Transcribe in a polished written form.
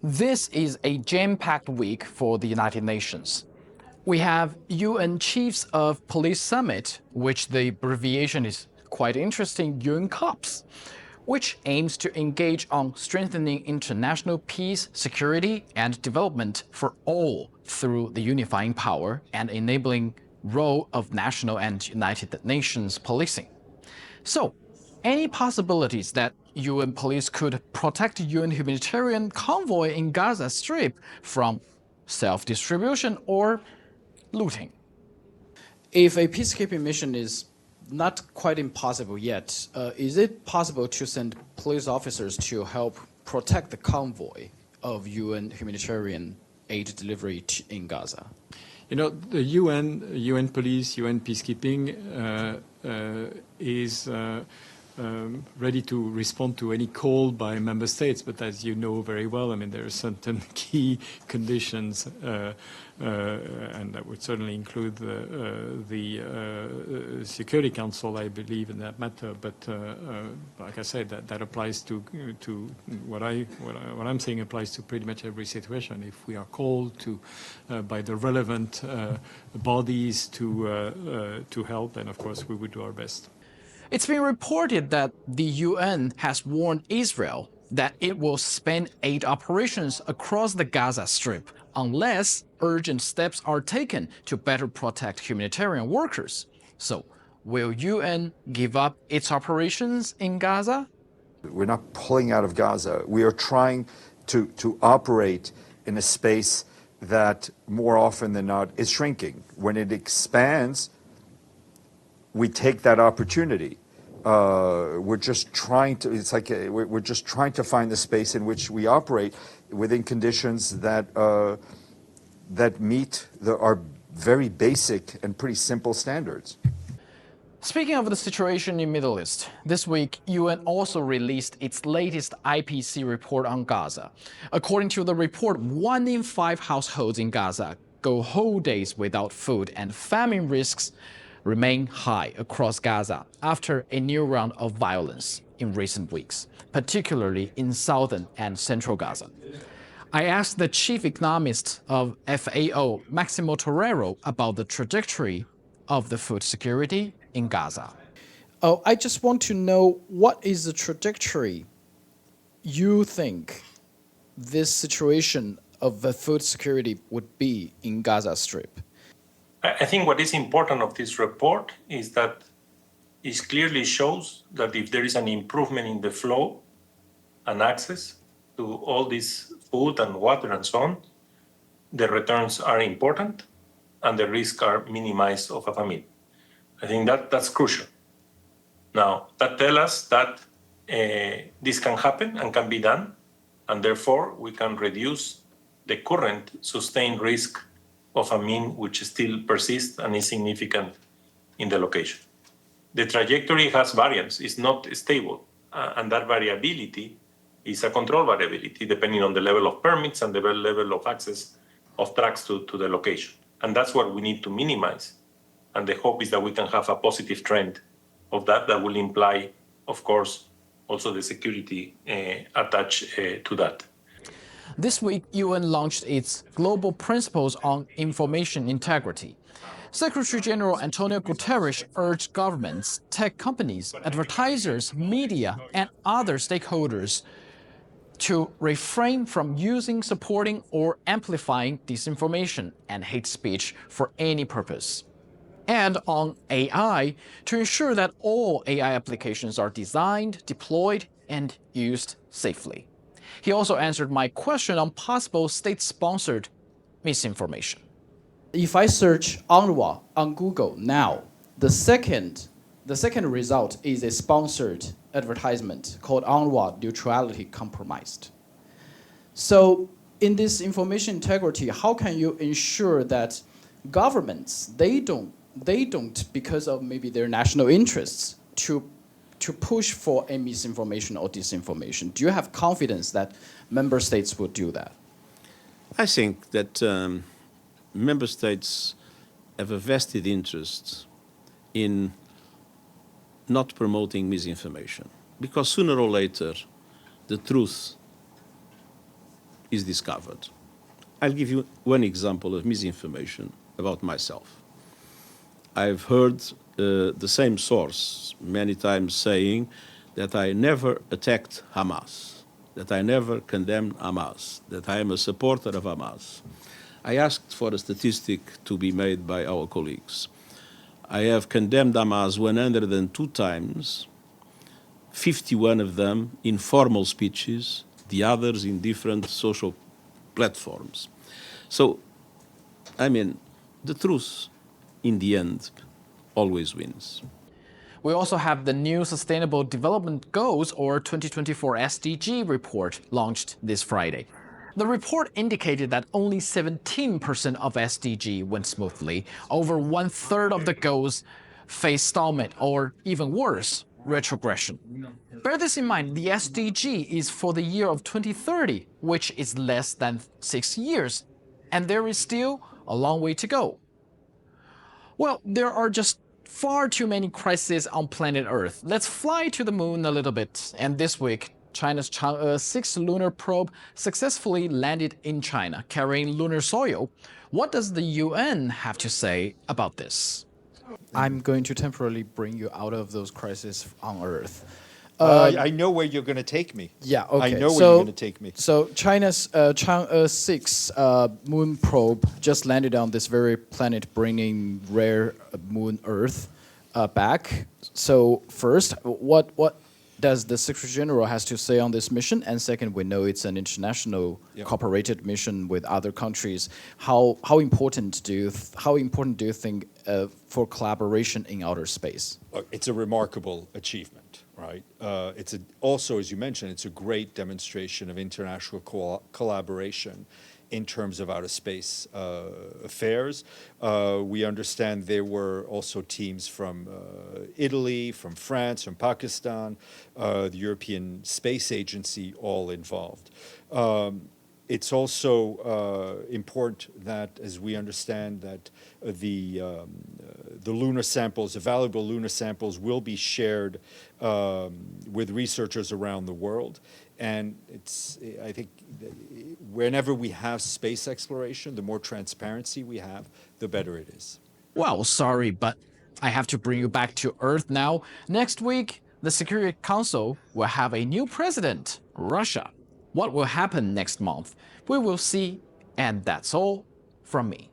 This is a jam-packed week for the United Nations. We have UN Chiefs of Police Summit, which the abbreviation is quite interesting, UNCOPS, which aims to engage on strengthening international peace, security, and development for all through the unifying power and enabling role of national and United Nations policing. So, any possibilities that UN police could protect UN humanitarian convoy in Gaza Strip from self-distribution or looting? If a peacekeeping mission is not quite impossible yet, is it possible to send police officers to help protect the convoy of UN humanitarian aid delivery in Gaza? You know, the UN police, UN peacekeeping is ready to respond to any call by member states, but as you know very well, I mean, there are certain key conditions, and that would certainly include the Security Council, I believe, in that matter. But like I said, that applies to what I'm saying applies to pretty much every situation. If we are called to by the relevant bodies to help, then of course we would do our best. It's been reported that the UN has warned Israel that it will suspend aid operations across the Gaza Strip unless urgent steps are taken to better protect humanitarian workers. So, will UN give up its operations in Gaza? We're not pulling out of Gaza. We are trying to operate in a space that more often than not is shrinking. When it expands, we take that opportunity. We're just trying to, it's like we're just trying to find the space in which we operate within conditions that, that meet our very basic and pretty simple standards. Speaking of the situation in the Middle East, this week, UN also released its latest IPC report on Gaza. According to the report, 1 in 5 households in Gaza go whole days without food, and famine risks remain high across Gaza after a new round of violence in recent weeks, particularly in southern and central Gaza. I asked the chief economist of FAO, Maximo Torero, about the trajectory of the food security in Gaza. Oh, I just want to know, what is the trajectory you think this situation of the food security would be in Gaza Strip? I think what is important of this report is that it clearly shows that if there is an improvement in the flow and access to all this food and water and so on, the returns are important and the risks are minimized of a famine. I think that's crucial. Now, that tells us that this can happen and can be done, and therefore we can reduce the current sustained risk of famine, which still persists and is significant in the location. The trajectory has variance, it's not stable, and that variability is a control variability depending on the level of permits and the level of access of trucks to the location. And that's what we need to minimize. And the hope is that we can have a positive trend of that will imply, of course, also the security attached to that. This week, UN launched its Global Principles on Information Integrity. Secretary General Antonio Guterres urged governments, tech companies, advertisers, media, and other stakeholders to refrain from using, supporting, or amplifying disinformation and hate speech for any purpose. And on AI, to ensure that all AI applications are designed, deployed, and used safely. He also answered my question on possible state-sponsored misinformation. If I search UNRWA on Google now, the second result is a sponsored advertisement called UNRWA Neutrality Compromised. So in this information integrity, how can you ensure that governments, they don't because of maybe their national interests to push for a misinformation or disinformation? Do you have confidence that member states will do that? I think that member states have a vested interest in not promoting misinformation, because sooner or later the truth is discovered. I'll give you one example of misinformation about myself. I've heard the same source many times saying that I never attacked Hamas, that I never condemned Hamas, that I am a supporter of Hamas. I asked for a statistic to be made by our colleagues. I have condemned Hamas 102 times, 51 of them in formal speeches, the others in different social platforms. So, I mean, the truth, in the end, always wins. We also have the new Sustainable Development Goals, or 2024 SDG report, launched this Friday. The report indicated that only 17% of SDG went smoothly. Over 1/3 of the goals face stallment or, even worse, retrogression. Bear this in mind, the SDG is for the year of 2030, which is less than 6 years, and there is still a long way to go. Well, there are just far too many crises on planet Earth. Let's fly to the moon a little bit. And this week, China's Chang'e 6 lunar probe successfully landed in China, carrying lunar soil. What does the UN have to say about this? I'm going to temporarily bring you out of those crises on Earth. I know where you're going to take me. Yeah, okay. I know where you're going to take me. So China's Chang'e 6 moon probe just landed on this very planet, bringing rare moon Earth back. So first, what does the Secretary General has to say on this mission? And second, we know it's an international cooperated mission with other countries. How important do you think for collaboration in outer space? It's a remarkable achievement, right? Also, as you mentioned, it's a great demonstration of international collaboration in terms of outer space affairs. We understand there were also teams from Italy, from France, from Pakistan, the European Space Agency, all involved. It's also important that, as we understand, that the lunar samples, the valuable lunar samples, will be shared with researchers around the world. And I think whenever we have space exploration, the more transparency we have, the better it is. Well, sorry, but I have to bring you back to Earth now. Next week, the Security Council will have a new president, Russia. What will happen next month? We will see, and that's all from me.